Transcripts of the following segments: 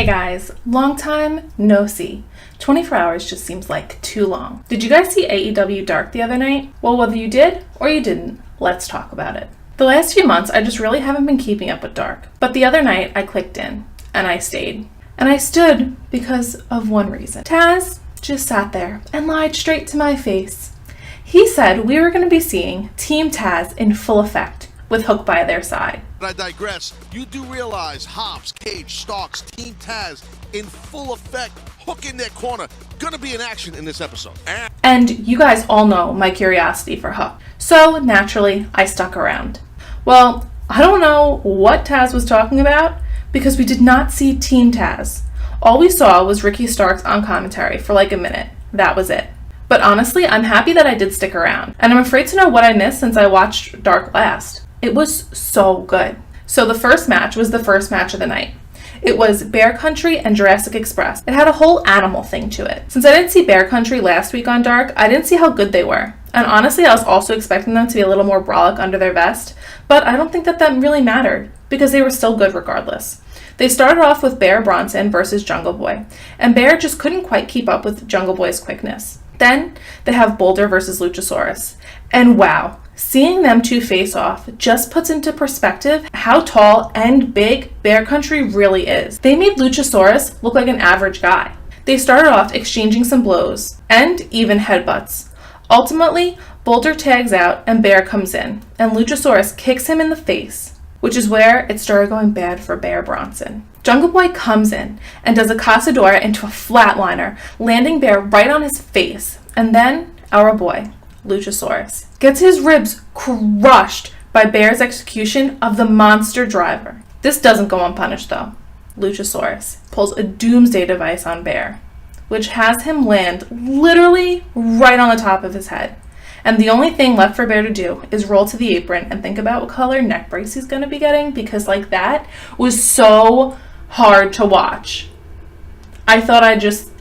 guys, long time, no see. 24 hours just seems like too long. Did you guys see AEW Dark the other night? Well, whether you did or you didn't, let's talk about it. The last few months, I just really haven't been keeping up with Dark. But the other night, I clicked in, and I stayed. And I stood because of one reason. Taz just sat there and lied straight to my face. He said we were going to be seeing Team Taz in full effect, with Hook by their side. But I digress. You do realize Hobbs, Cage, Starks, Team Taz in full effect, Hook in their corner, gonna be in action in this episode. And you guys all know my curiosity for Hook. So naturally, I stuck around. Well, I don't know what Taz was talking about because we did not see Team Taz. All we saw was Ricky Starks on commentary for like a minute. That was it. But honestly, I'm happy that I did stick around. And I'm afraid to know what I missed since I watched Dark last. It was so good. So the first match was the first match of the night. It was Bear Country and Jurassic Express. It had a whole animal thing to it. Since I didn't see Bear Country last week on Dark, I didn't see how good they were. And honestly, I was also expecting them to be a little more brolic under their vest, but I don't think that really mattered, because they were still good regardless. They started off with Bear Bronson versus Jungle Boy, and Bear just couldn't quite keep up with Jungle Boy's quickness. Then they have Boulder versus Luchasaurus, and wow, seeing them two face off just puts into perspective how tall and big Bear Country really is. They made Luchasaurus look like an average guy. They started off exchanging some blows, and even headbutts. Ultimately, Boulder tags out and Bear comes in, and Luchasaurus kicks him in the face, which is where it started going bad for Bear Bronson. Jungle Boy comes in and does a Casadora into a flatliner, landing Bear right on his face, and then our boy, Luchasaurus, gets his ribs crushed by Bear's execution of the monster driver. This doesn't go unpunished though. Luchasaurus pulls a doomsday device on Bear, which has him land literally right on the top of his head. And the only thing left for Bear to do is roll to the apron and think about what color neck brace he's going to be getting, because like that was so hard to watch. I thought I just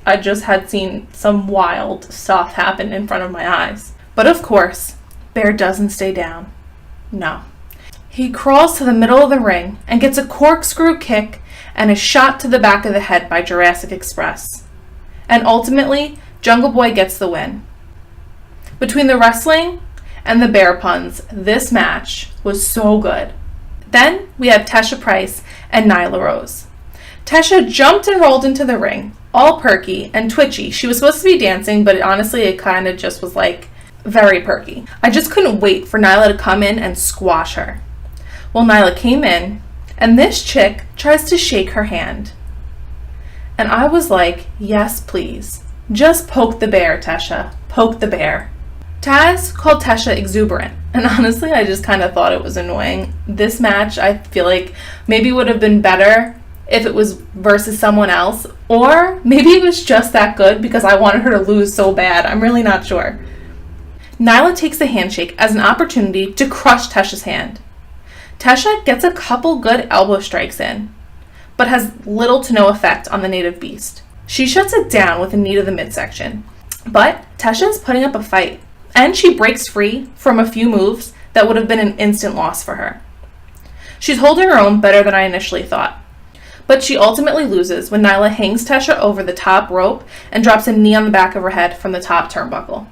had seen some wild stuff happen in front of my eyes. But of course, Bear doesn't stay down. No. He crawls to the middle of the ring and gets a corkscrew kick and a shot to the back of the head by Jurassic Express. And ultimately, Jungle Boy gets the win. Between the wrestling and the bear puns, this match was so good. Then we had Tesha Price and Nyla Rose. Tesha jumped and rolled into the ring, all perky and twitchy. She was supposed to be dancing, but honestly, it kind of just was like very perky. I just couldn't wait for Nyla to come in and squash her. Well, Nyla came in, and this chick tries to shake her hand. And I was like, yes, please. Just poke the bear, Tesha. Poke the bear. Taz called Tesha exuberant, and honestly, I just kind of thought it was annoying. This match, I feel like maybe would have been better if it was versus someone else, or maybe it was just that good because I wanted her to lose so bad. I'm really not sure. Nyla takes the handshake as an opportunity to crush Tesha's hand. Tesha gets a couple good elbow strikes in, but has little to no effect on the native beast. She shuts it down with a knee to the midsection, but Tesha is putting up a fight, and she breaks free from a few moves that would have been an instant loss for her. She's holding her own better than I initially thought, but she ultimately loses when Nyla hangs Tesha over the top rope and drops a knee on the back of her head from the top turnbuckle.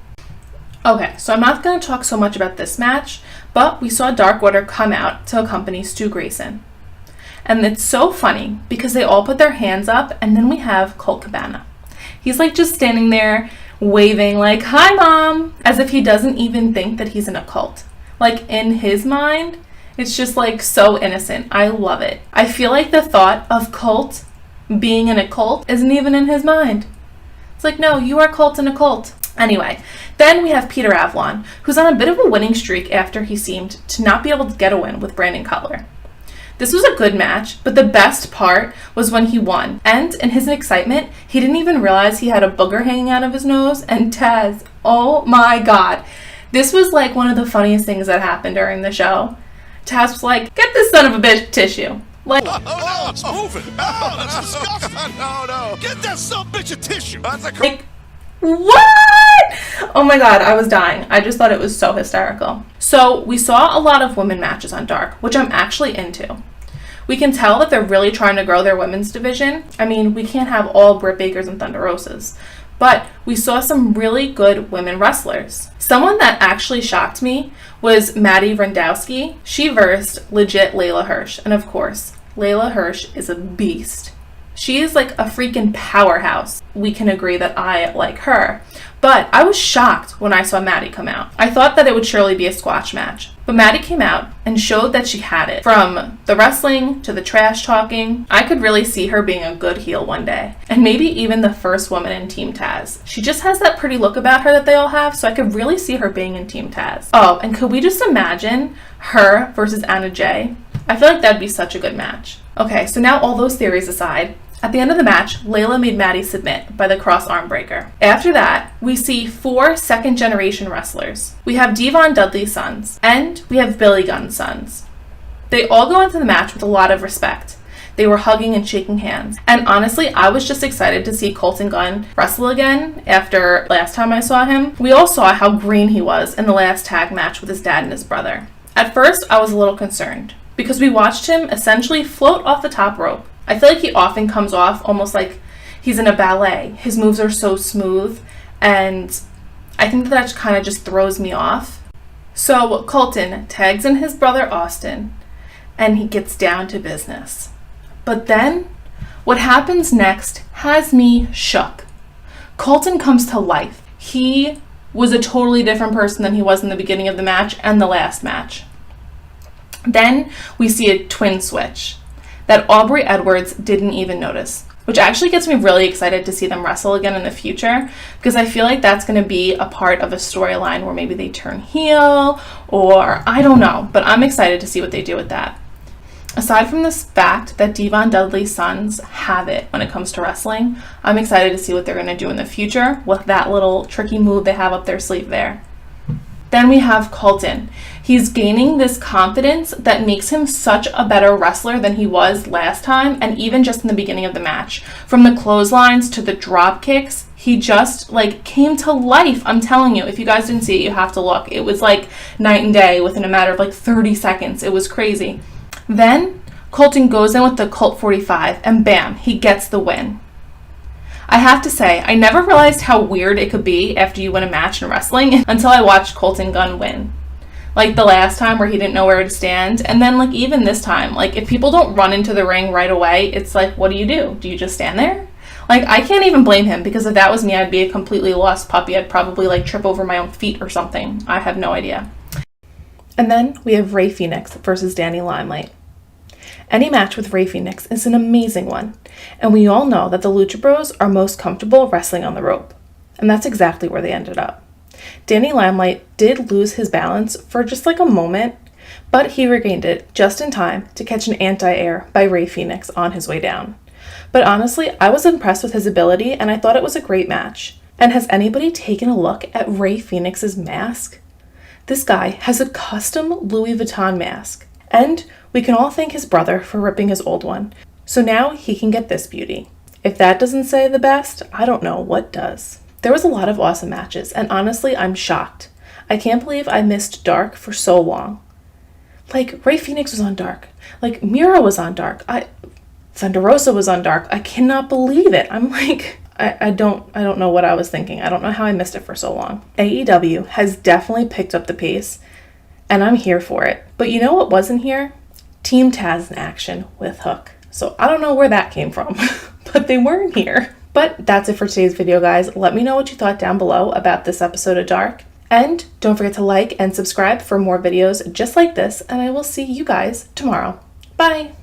Okay, so I'm not going to talk so much about this match, but we saw Dark Order come out to accompany Stu Grayson. And it's so funny because they all put their hands up, and then we have Colt Cabana. He's like just standing there waving like, "Hi, Mom," as if he doesn't even think that he's in a cult. Like in his mind, it's just like so innocent. I love it. I feel like the thought of Colt being in a cult isn't even in his mind. It's like, no, you are Colt in a cult. Anyway, then we have Peter Avalon, who's on a bit of a winning streak after he seemed to not be able to get a win with Brandon Cutler. This was a good match, but the best part was when he won. And in his excitement, he didn't even realize he had a booger hanging out of his nose. And Taz, oh my God. This was like one of the funniest things that happened during the show. Taz was like, "Get this son of a bitch tissue." Like, oh no, it's moving. Oh, that's disgusting. No. Get that son of a bitch a tissue. That's like, what? Oh my God, I was dying. I just thought it was so hysterical. So we saw a lot of women matches on Dark, which I'm actually into. We can tell that they're really trying to grow their women's division. I mean, we can't have all Britt Bakers and Thunder Rosas, but we saw some really good women wrestlers. Someone that actually shocked me was Maddie Randowski. She versed legit Layla Hirsch, and of course, Layla Hirsch is a beast. She is like a freaking powerhouse. We can agree that I like her. But I was shocked when I saw Maddie come out. I thought that it would surely be a squash match. But Maddie came out and showed that she had it. From the wrestling to the trash talking, I could really see her being a good heel one day. And maybe even the first woman in Team Taz. She just has that pretty look about her that they all have, so I could really see her being in Team Taz. Oh, and could we just imagine her versus Anna Jay? I feel like that'd be such a good match. Okay, so now all those theories aside, at the end of the match, Layla made Maddie submit by the cross arm breaker. After that, we see 4 second-generation wrestlers. We have Devon Dudley's sons, and we have Billy Gunn's sons. They all go into the match with a lot of respect. They were hugging and shaking hands. And honestly, I was just excited to see Colton Gunn wrestle again after last time I saw him. We all saw how green he was in the last tag match with his dad and his brother. At first, I was a little concerned, because we watched him essentially float off the top rope. I feel like he often comes off almost like he's in a ballet. His moves are so smooth, and I think that kind of just throws me off. So Colton tags in his brother Austin, and he gets down to business. But then, what happens next has me shook. Colton comes to life. He was a totally different person than he was in the beginning of the match and the last match. Then we see a twin switch that Aubrey Edwards didn't even notice, which actually gets me really excited to see them wrestle again in the future, because I feel like that's going to be a part of a storyline where maybe they turn heel, or I don't know, but I'm excited to see what they do with that. Aside from this fact that Devon Dudley's sons have it when it comes to wrestling, I'm excited to see what they're going to do in the future with that little tricky move they have up their sleeve there. Then we have Colton. He's gaining this confidence that makes him such a better wrestler than he was last time, and even just in the beginning of the match. From the clotheslines to the drop kicks, he just came to life. I'm telling you, if you guys didn't see it, you have to look. It was like night and day within a matter of 30 seconds. It was crazy. Then Colton goes in with the Colt 45, and bam, he gets the win. I have to say, I never realized how weird it could be after you win a match in wrestling until I watched Colton Gunn win. Like the last time where he didn't know where to stand, and then even this time, if people don't run into the ring right away, it's what do? Do you just stand there? I can't even blame him, because if that was me, I'd be a completely lost puppy. I'd probably trip over my own feet or something. I have no idea. And then we have Rey Fenix versus Danny Limelight. Any match with Rey Fenix is an amazing one, and we all know that the Lucha Bros are most comfortable wrestling on the rope, and that's exactly where they ended up. Danny Limelight did lose his balance for just a moment, but he regained it just in time to catch an anti-air by Rey Fenix on his way down. But honestly, I was impressed with his ability, and I thought it was a great match. And has anybody taken a look at Rey Fenix's mask? This guy has a custom Louis Vuitton mask. And we can all thank his brother for ripping his old one. So now he can get this beauty. If that doesn't say the best, I don't know what does. There was a lot of awesome matches, and honestly, I'm shocked. I can't believe I missed Dark for so long. Rey Fenix was on Dark. Mira was on Dark. Thunder Rosa was on Dark. I cannot believe it. I'm I don't know what I was thinking. I don't know how I missed it for so long. AEW has definitely picked up the pace, and I'm here for it. But you know what wasn't here? Team Taz in action with Hook. So I don't know where that came from, but they weren't here. But that's it for today's video, guys. Let me know what you thought down below about this episode of Dark. And don't forget to like and subscribe for more videos just like this, and I will see you guys tomorrow. Bye!